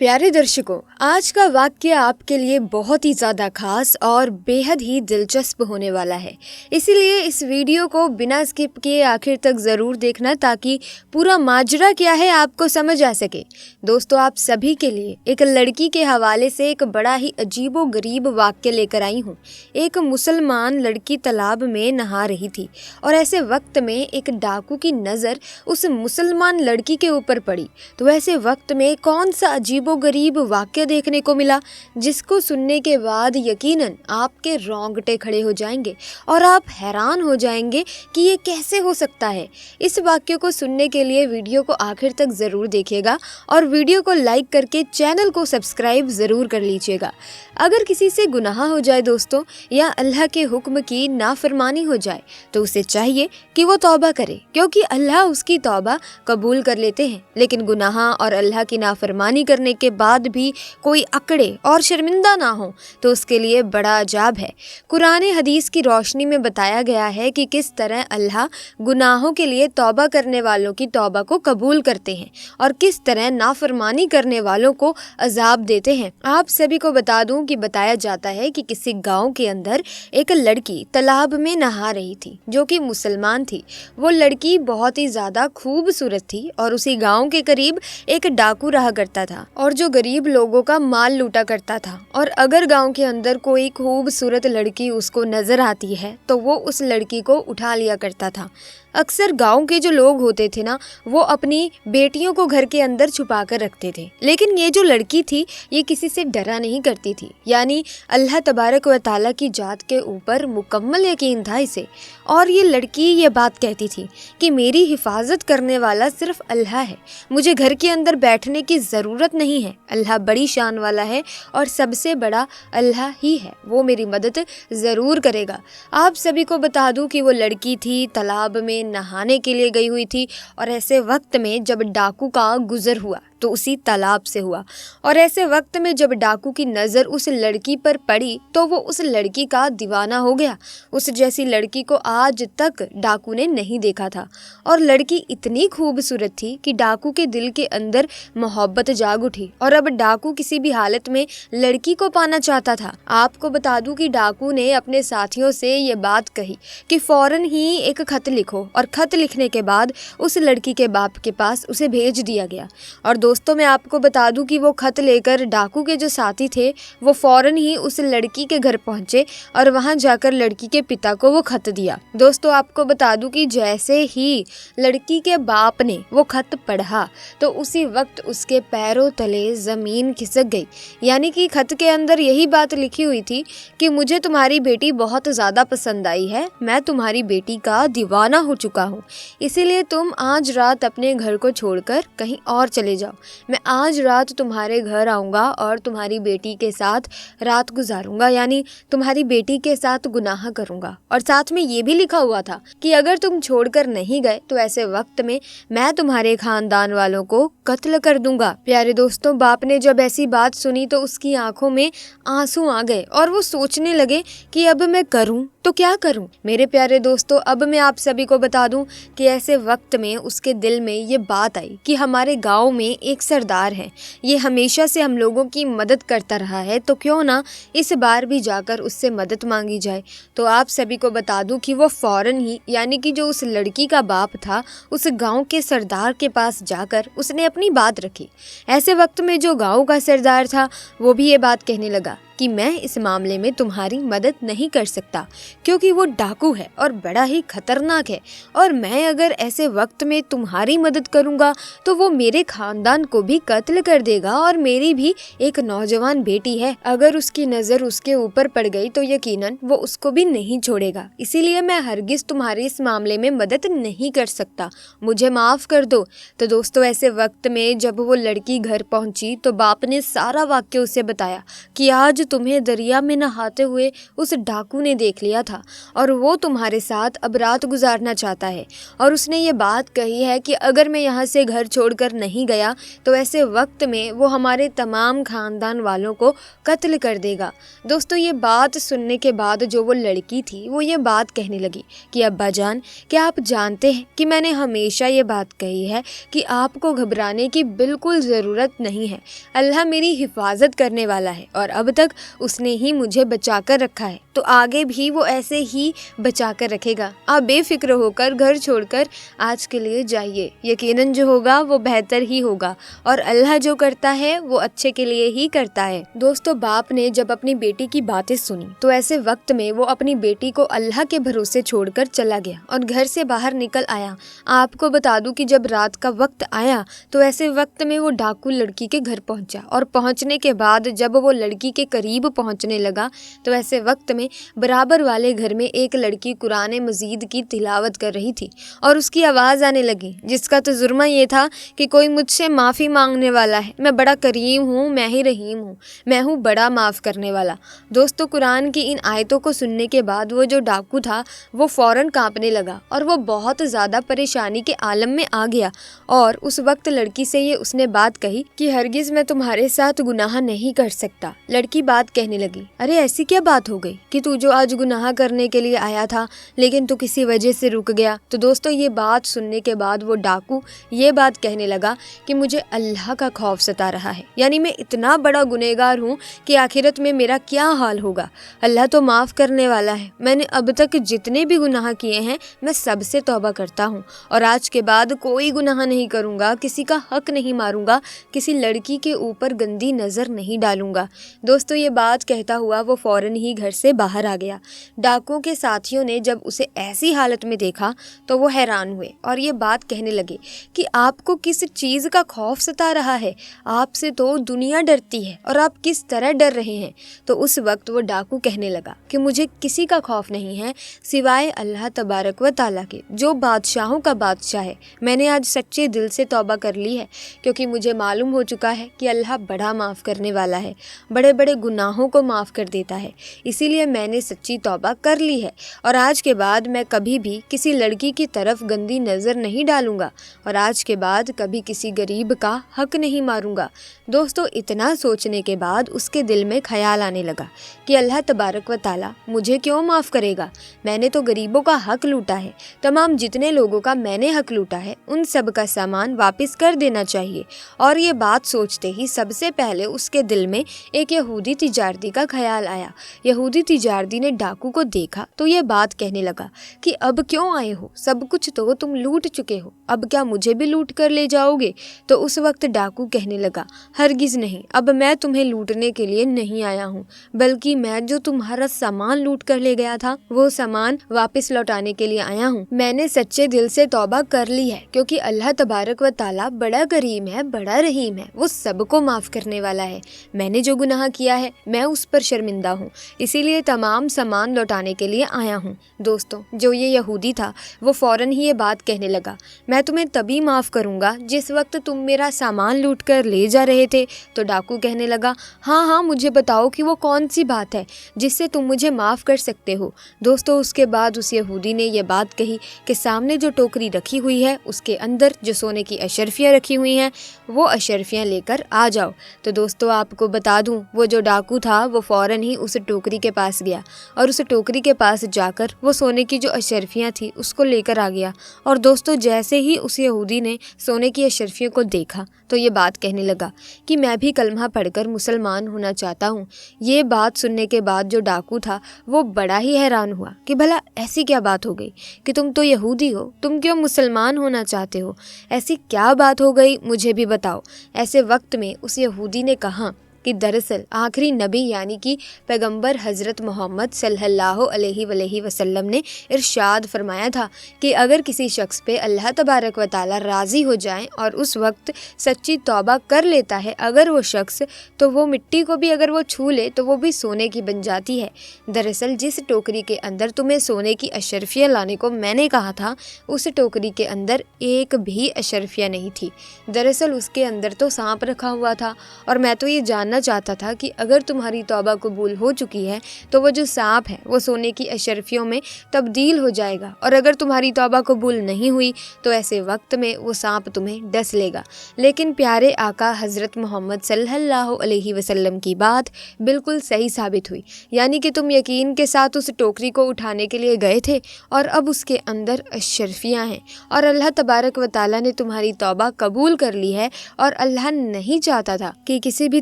प्यारे दर्शकों, आज का वाक्य आपके लिए बहुत ही ज़्यादा खास और बेहद ही दिलचस्प होने वाला है। इसीलिए इस वीडियो को बिना स्किप किए आखिर तक ज़रूर देखना ताकि पूरा माजरा क्या है आपको समझ आ सके। दोस्तों, आप सभी के लिए एक लड़की के हवाले से एक बड़ा ही अजीबो गरीब वाक्य लेकर आई हूँ। एक मुसलमान लड़की तालाब में नहा रही थी और ऐसे वक्त में एक डाकू की नज़र उस मुसलमान लड़की के ऊपर पड़ी। तो ऐसे वक्त में कौन सा अजीबो गरीब वाक्य देखने को मिला जिसको सुनने के बाद यकीनन आपके रोंगटे खड़े हो जाएंगे और आप हैरान हो जाएंगे कि ये कैसे हो सकता है। इस वाक्य को सुनने के लिए वीडियो को आखिर तक ज़रूर देखिएगा और वीडियो को लाइक करके चैनल को सब्सक्राइब ज़रूर कर लीजिएगा। अगर किसी से गुनाह हो जाए दोस्तों, या अल्लाह के हुक्म की नाफरमानी हो जाए, तो उसे चाहिए कि वो तौबा करे, क्योंकि अल्लाह उसकी तौबा कबूल कर लेते हैं। लेकिन गुनाह और अल्लाह की नाफरमानी करने के बाद भी कोई अकड़े और शर्मिंदा ना हो तो उसके लिए बड़ा अजाब है। कुरान हदीस की रोशनी में बताया गया है कि किस तरह अल्लाह गुनाहों के लिए तौबा करने वालों की तौबा को कबूल करते हैं और किस तरह नाफरमानी करने वालों को अजाब देते हैं। आप सभी को बता दूं कि बताया जाता है कि किसी गांव के अंदर एक लड़की तालाब में नहा रही थी जो कि मुसलमान थी। वो लड़की बहुत ही ज़्यादा खूबसूरत थी और उसी गांव के करीब एक डाकू रहा करता था और जो गरीब लोगों का माल लूटा करता था। और अगर गांव के अंदर कोई खूबसूरत लड़की उसको नजर आती है तो वो उस लड़की को उठा लिया करता था। अक्सर गांव के जो लोग होते थे ना, वो अपनी बेटियों को घर के अंदर छुपा कर रखते थे। लेकिन ये जो लड़की थी ये किसी से डरा नहीं करती थी, यानी अल्लाह तबारक व तआला की जात के ऊपर मुकम्मल यकीन था इसे। और ये लड़की ये बात कहती थी कि मेरी हिफाजत करने वाला सिर्फ अल्लाह है, मुझे घर के अंदर बैठने की ज़रूरत नहीं है। अल्लाह बड़ी शान वाला है और सबसे बड़ा अल्लाह ही है, वो मेरी मदद ज़रूर करेगा। आप सभी को बता दूं कि वो लड़की थी तालाब में नहाने के लिए गई हुई थी और ऐसे वक्त में जब डाकू का गुजर हुआ तो उसी तालाब से हुआ। और ऐसे वक्त में जब डाकू की नज़र उस लड़की पर पड़ी तो वो उस लड़की का दीवाना हो गया। उस जैसी लड़की को आज तक डाकू ने नहीं देखा था और लड़की इतनी खूबसूरत थी कि डाकू के दिल के अंदर मोहब्बत जाग उठी और अब डाकू किसी भी हालत में लड़की को पाना चाहता था। आपको बता दूं कि डाकू ने अपने साथियों से ये बात कही कि फ़ौरन ही एक खत लिखो, और खत लिखने के बाद उस लड़की के बाप के पास उसे भेज दिया गया। और दोस्तों, मैं आपको बता दूं कि वो खत लेकर डाकू के जो साथी थे वो फ़ौरन ही उस लड़की के घर पहुंचे और वहां जाकर लड़की के पिता को वो खत दिया। दोस्तों, आपको बता दूं कि जैसे ही लड़की के बाप ने वो खत पढ़ा तो उसी वक्त उसके पैरों तले ज़मीन खिसक गई। यानी कि खत के अंदर यही बात लिखी हुई थी कि मुझे तुम्हारी बेटी बहुत ज़्यादा पसंद आई है, मैं तुम्हारी बेटी का दीवाना हो चुका हूँ, इसीलिए तुम आज रात अपने घर को छोड़कर कहीं और चले जाओ। मैं आज रात तुम्हारे घर आऊँगा और तुम्हारी बेटी के साथ रात गुजारूंगा, यानी तुम्हारी बेटी के साथ गुनाह करूंगा। और साथ में ये भी लिखा हुआ था कि अगर तुम छोड़कर नहीं गए तो ऐसे वक्त में मैं तुम्हारे खानदान वालों को कत्ल कर दूंगा। प्यारे दोस्तों, बाप ने जब ऐसी बात सुनी तो उसकी आंखों में आंसू आ गए और वो सोचने लगे कि अब मैं करूं तो क्या करूं। मेरे प्यारे दोस्तों, अब मैं आप सभी को बता दूं कि ऐसे वक्त में उसके दिल में ये बात आई कि हमारे गांव में एक सरदार है, ये हमेशा से हम लोगों की मदद करता रहा है, तो क्यों ना इस बार भी जाकर उससे मदद मांगी जाए। तो आप सभी को बता दूं कि वो फ़ौरन ही, यानी कि जो उस लड़की का बाप था, उस गांव के सरदार के पास जाकर उसने अपनी बात रखी। ऐसे वक्त में जो गांव का सरदार था वो भी ये बात कहने लगा कि मैं इस मामले में तुम्हारी मदद नहीं कर सकता, क्योंकि वो डाकू है और बड़ा ही खतरनाक है, और मैं अगर ऐसे वक्त में तुम्हारी मदद करूंगा तो वो मेरे खानदान को भी कत्ल कर देगा और मेरी भी एक नौजवान बेटी है, अगर उसकी नज़र उसके ऊपर पड़ गई तो यकीनन वो उसको भी नहीं छोड़ेगा। इसीलिए मैं हरगिज़ तुम्हारी इस मामले में मदद नहीं कर सकता, मुझे माफ़ कर दो। तो दोस्तों, ऐसे वक्त में जब वो लड़की घर पहुंची तो बाप ने सारा वाक्य उसे बताया कि आज तुम्हें दरिया में नहाते हुए उस डाकू ने देख लिया था और वो तुम्हारे साथ अब रात गुजारना चाहता है, और उसने ये बात कही है कि अगर मैं यहाँ से घर छोड़कर नहीं गया तो ऐसे वक्त में वो हमारे तमाम खानदान वालों को कत्ल कर देगा। दोस्तों, ये बात सुनने के बाद जो वो लड़की थी वो ये बात कहने लगी कि अब्बा जान, क्या आप जानते हैं कि मैंने हमेशा ये बात कही है कि आपको घबराने की बिल्कुल ज़रूरत नहीं है। अल्लाह मेरी हिफाजत करने वाला है और अब तक उसने ही मुझे बचा कर रखा है, तो आगे भी वो ऐसे ही बचा कर रखेगा। आप बेफिक्र होकर घर छोड़कर आज के लिए जाइए, यकीनन जो होगा वो बेहतर ही होगा और अल्लाह जो करता है वो अच्छे के लिए ही करता है। दोस्तों, बाप ने जब अपनी बेटी की बातें सुनी तो ऐसे वक्त में वो अपनी बेटी को अल्लाह के भरोसे छोड़कर चला गया और घर से बाहर निकल आया। आपको बता दूं कि जब रात का वक्त आया तो ऐसे वक्त में वो डाकू लड़की के घर पहुंचा और पहुंचने के बाद जब वो लड़की के करीब पहुंचने लगा तो ऐसे वक्त में बराबर वाले घर में एक लड़की कुरान मजीद की तिलावत कर रही थी और उसकी आवाज़ आने लगी, जिसका तजुर्मा ये था कि कोई मुझसे माफ़ी मांगने वाला है, मैं बड़ा करीम हूँ, मैं ही रहीम हूँ, मैं हूँ बड़ा माफ़ करने वाला। दोस्तों, कुरान की इन आयतों को सुनने के बाद वो जो डाकू था वो फ़ौरन कांपने लगा और वो बहुत ज़्यादा परेशानी के आलम में आ गया और उस वक्त लड़की से ये उसने बात कही कि हरगिज़ मैं तुम्हारे साथ गुनाह नहीं कर सकता। लड़की बात कहने लगी, अरे ऐसी क्या बात हो गई कि तू जो आज गुनाह करने के लिए आया था लेकिन तू किसी वजह से रुक गया। तो दोस्तों, ये बात सुनने के बाद वो डाकू ये बात कहने लगा कि मुझे अल्लाह का खौफ सता रहा है, यानी मैं इतना बड़ा गुनहगार हूँ कि आखिरत में मेरा क्या हाल होगा। अल्लाह तो माफ़ करने वाला है, मैंने अब तक जितने भी गुनाह किए हैं मैं सबसे तौबा करता हूँ और आज के बाद कोई गुनाह नहीं करूँगा, किसी का हक नहीं मारूंगा, किसी लड़की के ऊपर गंदी नज़र नहीं डालूंगा। दोस्तों, ये बात कहता हुआ वो फ़ौरन ही घर से बाहर आ गया। डाकुओं के साथियों ने जब उसे ऐसी हालत में देखा तो वो हैरान हुए और ये बात कहने लगे कि आपको किस चीज़ का खौफ सता रहा है, आपसे तो दुनिया डरती है और आप किस तरह डर रहे हैं। तो उस वक्त वो डाकू कहने लगा कि मुझे किसी का खौफ नहीं है सिवाय अल्लाह तबारक व ताला के, जो बादशाहों का बादशाह है। मैंने आज सच्चे दिल से तौबा कर ली है क्योंकि मुझे मालूम हो चुका है कि अल्लाह बड़ा माफ़ करने वाला है, बड़े बड़े गुनाहों को माफ़ कर देता है, इसीलिए मैंने सच्ची तौबा कर ली है और आज के बाद मैं कभी भी किसी लड़की की तरफ गंदी नज़र नहीं डालूंगा और आज के बाद कभी किसी गरीब का हक नहीं मारूंगा। दोस्तों, इतना सोचने के बाद उसके दिल में ख्याल आने लगा कि अल्लाह तबारक व ताला मुझे क्यों माफ़ करेगा, मैंने तो गरीबों का हक लूटा है, तमाम जितने लोगों का मैंने हक लूटा है उन सब का सामान वापस कर देना चाहिए। और ये बात सोचते ही सबसे पहले उसके दिल में एक यहूदी तिजारती का ख्याल आया। यहूदी तिजारती ने डाकू को देखा तो ये बात कहने लगा कि अब क्यों आए हो, सब कुछ तो तुम लूट चुके हो, अब क्या मुझे भी लूट कर ले जाओगे। तो उस वक्त डाकू कहने लगा, हरगिज़ नहीं, अब मैं तुम्हें लूटने के लिए नहीं आया हूँ, बल्कि मैं जो तुम्हारा सामान लूट कर ले गया था वो सामान वापस लौटाने के लिए आया हूँ। मैंने सच्चे दिल से तौबा कर ली है क्योंकि अल्लाह तबारक व ताला बड़ा करीम है, बड़ा रहीम है, वो सबको माफ़ करने वाला है। मैंने जो गुनाह किया है मैं उस पर शर्मिंदा हूँ, इसीलिए तमाम सामान लौटाने के लिए आया हूँ। दोस्तों, जो ये यहूदी था वो फ़ौरन ही ये बात कहने लगा, मैं तुम्हें तभी माफ़ करूँगा जिस वक्त तुम मेरा सामान लूट कर ले जा रहे थे। तो डाकू कहने लगा, हाँ हाँ, मुझे बताओ कि वो कौन सी बात है जिससे तुम मुझे माफ़ कर सकते हो। दोस्तों, उसके बाद उस यहूदी ने ये बात कही कि सामने जो टोकरी रखी हुई है उसके अंदर जो सोने की अशरफियाँ रखी हुई हैं वो अशरफियाँ लेकर आ जाओ। तो दोस्तों, आपको बता दूं, वो जो डाकू था वो फ़ौरन ही उस टोकरी के पास गया और उस टोकरी के पास जाकर वो सोने की जो अशरफियाँ थी उसको लेकर आ गया। और दोस्तों, जैसे ही उस यहूदी ने सोने की अशरफियों को देखा तो ये बात कहने लगा कि मैं भी कलमा पढ़कर मुसलमान होना चाहता हूँ। ये बात सुनने के बाद जो डाकू था वो बड़ा ही हैरान हुआ कि भला ऐसी क्या बात हो गई कि तुम तो यहूदी हो, तुम क्यों मुसलमान होना चाहते हो, ऐसी क्या बात हो गई, मुझे भी बताओ। ऐसे वक्त में उस यहूदी ने कहा कि दरअसल आखिरी नबी यानी कि पैगंबर हज़रत मोहम्मद सल्लल्लाहु अलैहि वसल्लम ने इरशाद फरमाया था कि अगर किसी शख्स पे अल्लाह तबारक व ताला राज़ी हो जाए और उस वक्त सच्ची तौबा कर लेता है अगर वो शख्स, तो वो मिट्टी को भी अगर वो छू ले तो वो भी सोने की बन जाती है। दरअसल जिस टोकरी के अंदर तुम्हें सोने की अशरफियाँ लाने को मैंने कहा था उस टोकरी के अंदर एक भी अशरफियाँ नहीं थी। दरअसल उसके अंदर तो सांप रखा हुआ था और मैं तो ये जानना बताना चाहता था कि अगर तुम्हारी तौबा कबूल हो चुकी है तो वो जो सांप है वो सोने की अशरफियों में तब्दील हो जाएगा, और अगर तुम्हारी तौबा कबूल नहीं हुई तो ऐसे वक्त में वो सांप तुम्हें डस लेगा। लेकिन प्यारे आका हज़रत मोहम्मद सल्लल्लाहु अलैहि वसल्लम की बात बिल्कुल सही साबित हुई, यानी कि तुम यकीन के साथ उस टोकरी को उठाने के लिए गए थे और अब उसके अंदर अशरफियाँ हैं, और अल्लाह तबारक व ताला ने तुम्हारी तौबा कबूल कर ली है, और अल्लाह नहीं चाहता था कि किसी भी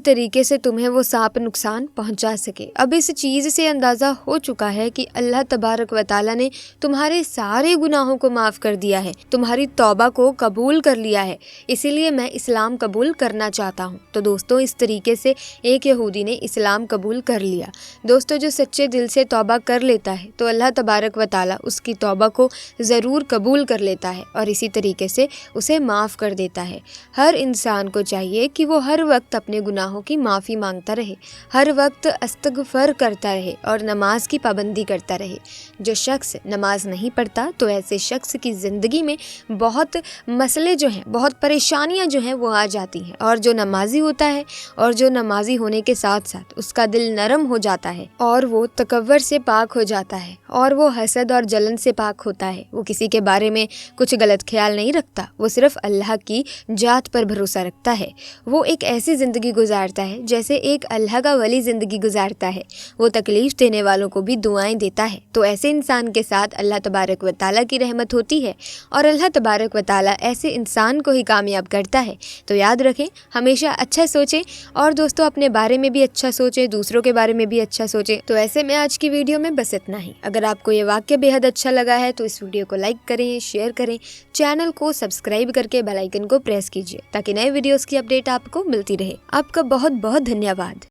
तरीके से तुम्हें वो सांप नुकसान पहुंचा सके। अब इस चीज़ से अंदाज़ा हो चुका है कि अल्लाह तबारक व ताला ने तुम्हारे सारे गुनाहों को माफ़ कर दिया है, तुम्हारी तौबा को कबूल कर लिया है, इसीलिए मैं इस्लाम कबूल करना चाहता हूँ। तो दोस्तों, इस तरीके से एक यहूदी ने इस्लाम कबूल कर लिया। दोस्तों, जो सच्चे दिल से तौबा कर लेता है तो अल्लाह तबारक व ताला उसकी तौबा को ज़रूर कबूल कर लेता है और इसी तरीके से उसे माफ़ कर देता है। हर इंसान को चाहिए कि वो हर वक्त अपने गुनाहों की माफ़ी मांगता रहे, हर वक्त इस्तग़फ़ार करता रहे और नमाज की पाबंदी करता रहे। जो शख्स नमाज नहीं पढ़ता तो ऐसे शख्स की ज़िंदगी में बहुत मसले जो हैं, बहुत परेशानियां जो हैं वो आ जाती हैं, और जो नमाजी होता है और जो नमाजी होने के साथ साथ उसका दिल नरम हो जाता है और वो तकव्वुर से पाक हो जाता है और वो हसद और जलन से पाक होता है। वो किसी के बारे में कुछ गलत ख्याल नहीं रखता, वो सिर्फ अल्लाह की जात पर भरोसा रखता है। वो एक ऐसी ज़िंदगी गुजारता है जैसे एक अल्लाह का वली ज़िंदगी गुजारता है। वो तकलीफ़ देने वालों को भी दुआएं देता है। तो ऐसे इंसान के साथ अल्लाह तबारक व ताला की रहमत होती है और अल्लाह तबारक व ताला ऐसे इंसान को ही कामयाब करता है। तो याद रखें, हमेशा अच्छा सोचें और दोस्तों अपने बारे में भी अच्छा सोचें, दूसरों के बारे में भी अच्छा सोचें। तो ऐसे में आज की वीडियो में बस इतना ही। अगर आपको ये वाक्य बेहद अच्छा लगा है तो इस वीडियो को लाइक करें, शेयर करें, चैनल को सब्सक्राइब करके बेल आइकन को प्रेस कीजिए ताकि नए वीडियोस की अपडेट आपको मिलती रहे। आपका बहुत बहुत धन्यवाद।